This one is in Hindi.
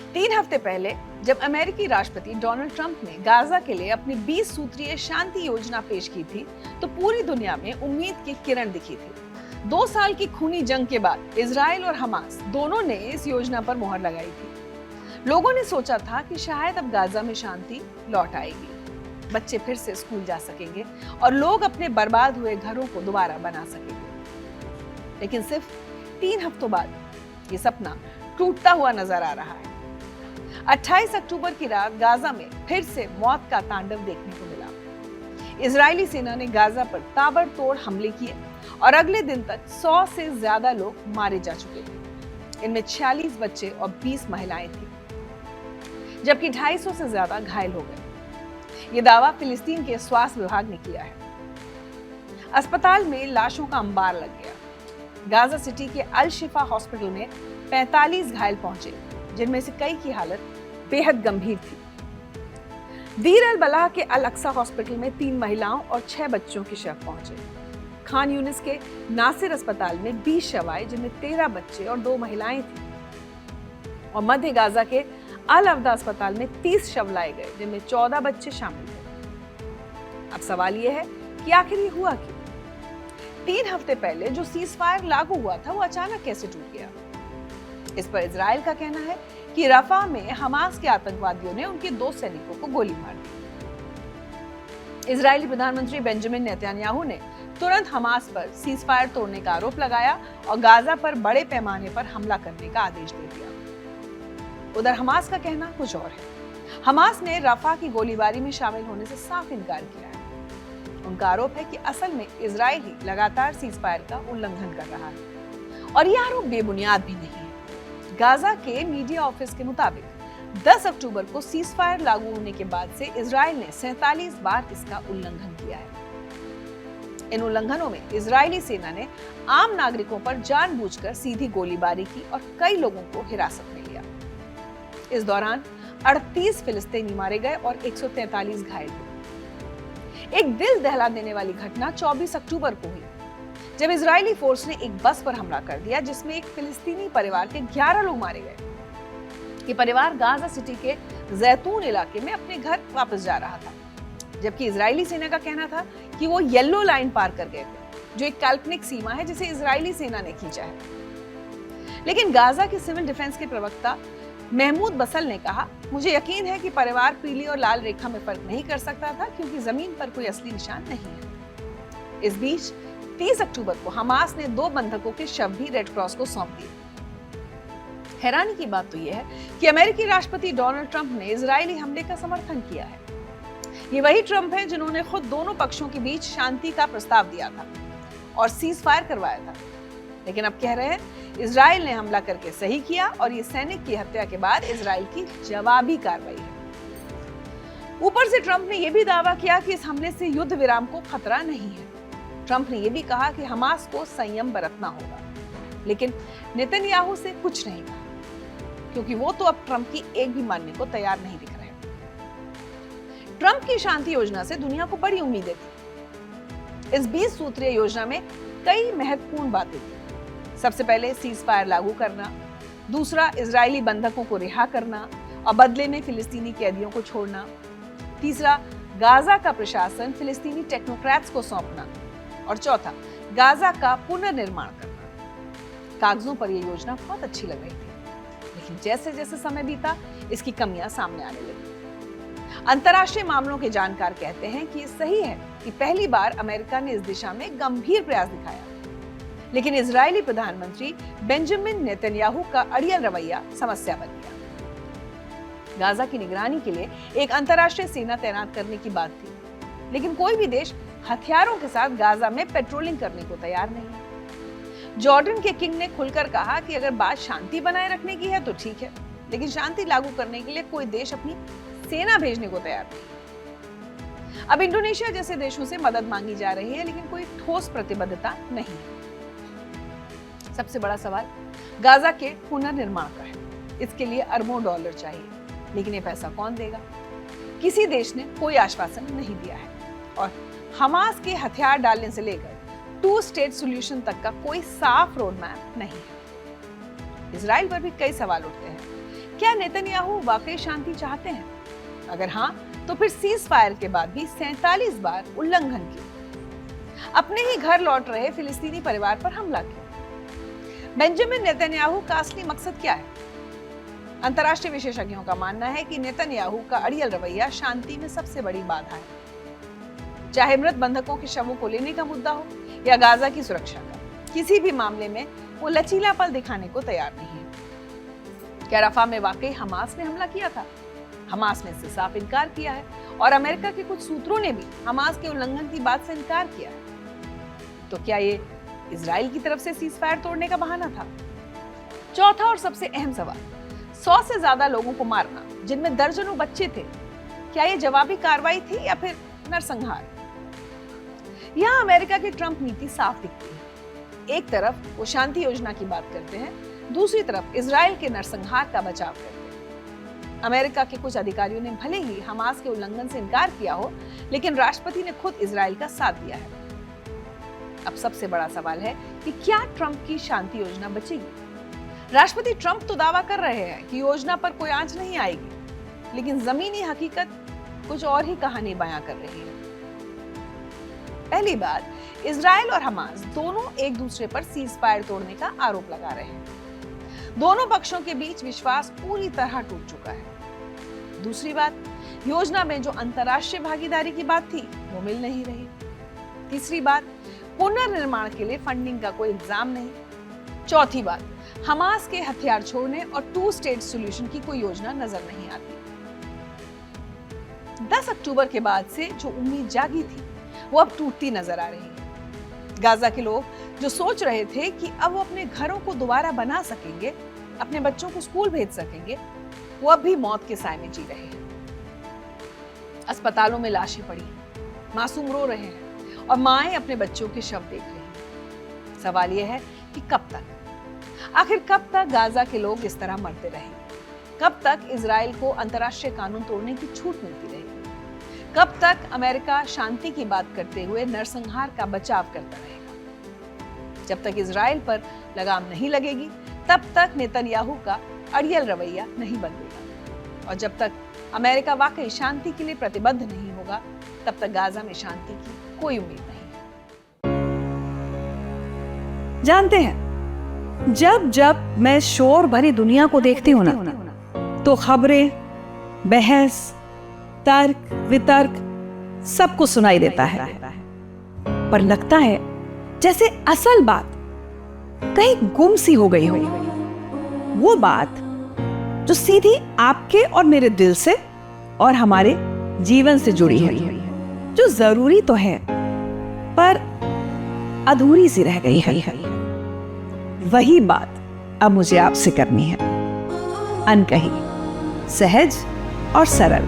3 हफ्ते पहले जब अमेरिकी राष्ट्रपति डोनाल्ड ट्रंप ने गाजा के लिए अपनी 20 सूत्रीय शांति योजना पेश की थी, तो पूरी दुनिया में उम्मीद की किरण दिखी थी। 2 साल की खूनी जंग के बाद इजराइल और हमास दोनों ने इस योजना पर मुहर लगाई थी। लोगों ने सोचा था कि शायद अब गाजा में शांति लौट आएगी, बच्चे फिर से स्कूल जा सकेंगे और लोग अपने बर्बाद हुए घरों को दोबारा बना सकेंगे। लेकिन सिर्फ 3 हफ्तों बाद ये सपना टूटता हुआ नजर आ रहा है। 28 अक्टूबर की रात गाजा में फिर से मौत का तांडव देखने को मिला। इजरायली सेना ने गाजा पर ताबड़तोड़ हमले किए और अगले दिन तक 100 से ज्यादा लोग मारे जा चुके थे। इनमें 46 बच्चे और 20 महिलाएं थी, जबकि 250 से ज्यादा घायल हो गए। ये दावा फिलिस्तीन के स्वास्थ्य विभाग ने किया है। अस्पताल में लाशों का अंबार लग गया। गाजा सिटी के अल शिफा हॉस्पिटल में 45 घायल पहुंचे, जिनमें से कई की हालत बेहद गंभीर थी। दीर अल बलाह के अल अक्सा हॉस्पिटल में 3 महिलाओं और 6 बच्चों के शव पहुंचे। खान यूनिस के नासिर अस्पताल में 20 शव आए, जिनमें 13 बच्चे और 2 महिलाएं थी। और मध्य गाजा के अल अवदा अस्पताल में 30 शव लाए गए, जिनमें 14 बच्चे शामिल थे। अब सवाल यह है कि आखिर ये हुआ क्यों? 3 हफ्ते पहले जो सीज फायर लागू हुआ था, वो अचानक कैसे टूट गया? इस पर इजराइल का कहना है कि रफा में हमास के आतंकवादियों ने उनके 2 सैनिकों को गोली मार दी। इजरायली प्रधानमंत्री बेंजामिन नेतन्याहू ने तुरंत हमास पर सीज फायर तोड़ने का आरोप लगाया और गाजा पर बड़े पैमाने पर हमला करने का आदेश दे दिया। उधर हमास का कहना कुछ और है। हमास ने रफा की गोलीबारी में शामिल होने से साफ इनकार किया है। उनका आरोप है कि असल में इजराइल ही लगातार सीज फायर का उल्लंघन कर रहा है, और यह आरोप बेबुनियाद भी नहीं है। गाजा के मीडिया ऑफिस के मुताबिक 10 अक्टूबर को सीज फायर लागू होने के बाद से इजराइल ने 47 बार इसका उल्लंघन किया है। इन उल्लंघनों में इजरायली सेना ने आम नागरिकों पर जानबूझकर सीधी गोलीबारी की और कई लोगों को हिरासत में लिया। इस दौरान 38 फिलिस्तीनी मारे गए और 143 घायल हुए। एक दिल दहला देने वाली घटना 24 अक्टूबर को हुई, जब इजरायली फोर्स ने एक बस पर हमला कर दिया, जिसमें एक फिलिस्तीनी परिवार के 11 लोग मारे गए। ये परिवार गाजा सिटी के जैतून इलाके में अपने घर वापस जा रहा था, जबकि इजरायली सेना का कहना था कि वो येलो लाइन पार कर गए थे, जो एक काल्पनिक सीमा है जिसे इजरायली सेना ने खींचा है। लेकिन गाजा के सिविल डिफेंस के प्रवक्ता महमूद बसल ने कहा, मुझे यकीन है कि परिवार पीली और लाल रेखा में फर्क नहीं कर सकता था, क्योंकि जमीन पर कोई असली निशान नहीं है। इस बीच 30 अक्टूबर को हमास ने 2 बंधकों के शव भी रेड क्रॉस को सौंप दिए। हैरानी की बात तो यह है कि अमेरिकी राष्ट्रपति डोनाल्ड ट्रंप ने इजरायली हमले का समर्थन किया है। ये वही ट्रंप है जिन्होंने खुद दोनों पक्षों के बीच शांति का प्रस्ताव दिया था और सीज फायर करवाया था। लेकिन अब कह रहे हैं इजराइल ने हमला करके सही किया, और ये सैनिक की हत्या के बाद इजराइल की जवाबी कार्रवाई है। ऊपर से ट्रंप ने यह भी दावा किया कि इस हमले से युद्ध विराम को खतरा नहीं है। ट्रंप ने यह भी कहा कि हमास को संयम बरतना होगा, लेकिन नेतन्याहू से कुछ नहीं कहा, क्योंकि वो तो अब ट्रंप की एक भी मानने को तैयार नहीं दिख रहे। ट्रंप की शांति योजना से दुनिया को बड़ी उम्मीदें थी। इस 20 सूत्रीय योजना में कई महत्वपूर्ण बातें थी। सबसे पहले सीज फायर लागू करना, दूसरा इजरायली बंधकों को रिहा करना और बदले में फिलिस्तीनी कैदियों को छोड़ना, तीसरा गाजा का प्रशासन फिलिस्तीनी टेक्नोक्रेट्स को सौंपना, और चौथा गाजा का पुनर्निर्माण करना। कागजों पर यह योजना बहुत अच्छी लग रही थी, लेकिन जैसे जैसे समय बीता, इसकी कमियां सामने आने लगी। अंतर्राष्ट्रीय मामलों के जानकार कहते हैं कि ये सही है कि पहली बार अमेरिका ने इस दिशा में गंभीर प्रयास दिखाया, लेकिन इजरायली प्रधानमंत्री बेंजामिन नेतन्याहू का अड़ियल रवैया समस्या बन गया। गाजा की निगरानी के लिए एक अंतर्राष्ट्रीय सेना तैनात करने की बात थी, लेकिन कोई भी देश हथियारों के साथ गाजा में पेट्रोलिंग करने को तैयार नहीं है। जॉर्डन के किंग ने खुलकर कहा कि अगर बात शांति बनाए रखने की है तो ठीक है, लेकिन शांति लागू करने के लिए कोई देश अपनी सेना भेजने को तैयार नहीं। अब इंडोनेशिया जैसे देशों से मदद मांगी जा रही है, लेकिन कोई ठोस प्रतिबद्धता नहीं है। सबसे बड़ा सवाल गाजा के पुनर्निर्माण का है। इसके लिए अरबों डॉलर चाहिए, लेकिन ये पैसा कौन देगा? किसी देश ने कोई आश्वासन नहीं दिया है, और हमास के हथियार डालने से लेकर 2 स्टेट सॉल्यूशन तक का कोई साफ रोड मैप नहीं है। इजराइल पर भी कई सवाल उठते हैं। क्या नेतन्याहू वाकई शांति चाहते हैं? अगर हाँ, तो फिर सीज फायर के बाद भी 47 बार उल्लंघन किया, अपने ही घर लौट रहे फिलिस्तीनी परिवार पर हमला किया। बेंजामिन नेतन्याहू का असली मकसद क्या है? अंतर्राष्ट्रीय विशेषज्ञों का मानना है कि नेतन्याहू का अड़ियल रवैया शांति में सबसे बड़ी बाधा है। चाहे मृत बंधकों के शवों को लेने का मुद्दा हो या गाजा की सुरक्षा का, किसी भी मामले में वो लचीलापन दिखाने को तैयार नहीं है। क्या रफा में वाकई हमास ने हमला किया था? हमास ने इससे साफ इनकार किया है और अमेरिका के कुछ सूत्रों ने भी हमास के उल्लंघन की बात से इनकार किया है। तो क्या ये इजराइल की तरफ से सीज फायर तोड़ने का बहाना था? चौथा और सबसे अहम सवाल, 100 से ज्यादा लोगों को मारना, जिनमें दर्जनों बच्चे थे, क्या ये जवाबी कार्रवाई थी या फिर नरसंहार? यहाँ अमेरिका की ट्रंप नीति साफ दिखती है। एक तरफ वो शांति योजना की बात करते हैं, दूसरी तरफ इजराइल के नरसंहार का बचाव करते हैं। अमेरिका के कुछ अधिकारियों ने भले ही हमास के उल्लंघन से इनकार किया हो, लेकिन राष्ट्रपति ने खुद इजराइल का साथ दिया है। अब सबसे बड़ा सवाल है कि क्या ट्रंप की शांति योजना बचेगी? राष्ट्रपति ट्रंप तो दावा कर रहे हैं कि योजना पर कोई आंच नहीं आएगी, लेकिन जमीनी हकीकत कुछ और ही कहानी बयां कर रही है। पहली बात, इजराइल और हमास दोनों एक दूसरे पर सीज फायर तोड़ने का आरोप लगा रहे हैं। दोनों पक्षों के बीच विश्वास पूरी तरह टूट चुका है। दूसरी बात, योजना में जो अंतर्राष्ट्रीय भागीदारी की बात थी वो मिल नहीं रही। तीसरी बात, पुनर्निर्माण के लिए फंडिंग का कोई इंतजाम नहीं। चौथी बात, हमास के हथियार छोड़ने और 2 स्टेट सॉल्यूशन की कोई योजना नजर नहीं आती। 10 अक्टूबर के बाद से जो उम्मीद जागी थी वो अब टूटती नजर आ रही है। गाजा के लोग जो सोच रहे थे कि अब वो अपने घरों को दोबारा बना सकेंगे, अपने बच्चों को स्कूल भेज सकेंगे, वो अब भी मौत के साए में जी रहे हैं। अस्पतालों में लाशें पड़ी हैं, मासूम रो रहे हैं और माएं अपने बच्चों के शव देख रही हैं। सवाल यह है कि कब तक, आखिर कब तक गाजा के लोग इस तरह मरते रहेंगे? कब तक इजराइल को अंतर्राष्ट्रीय कानून तोड़ने की छूट मिलती रहेगी? कब तक अमेरिका शांति की बात करते हुए नरसंहार का बचाव करता रहेगा? जब तक इजराइल पर लगाम नहीं लगेगी, तब तक नेतन्याहू का अड़ियल रवैया नहीं बदलेगा। और जब तक अमेरिका वाकई शांति के लिए प्रतिबद्ध नहीं होगा, तब तक गाजा में शांति की कोई उम्मीद नहीं है। जानते हैं, जब जब मैं शोर भरी दुनिया को देखती हूँ ना, तो खबरें, बहस, तर्क वितर्क सब कुछ सुनाई देता है, पर लगता है जैसे असल बात कहीं गुम सी हो गई हो। वो बात जो सीधी आपके और मेरे दिल से और हमारे जीवन से जुड़ी है, जो जरूरी तो है पर अधूरी सी रह गई है। वही बात अब मुझे आपसे करनी है, अनकही, सहज और सरल।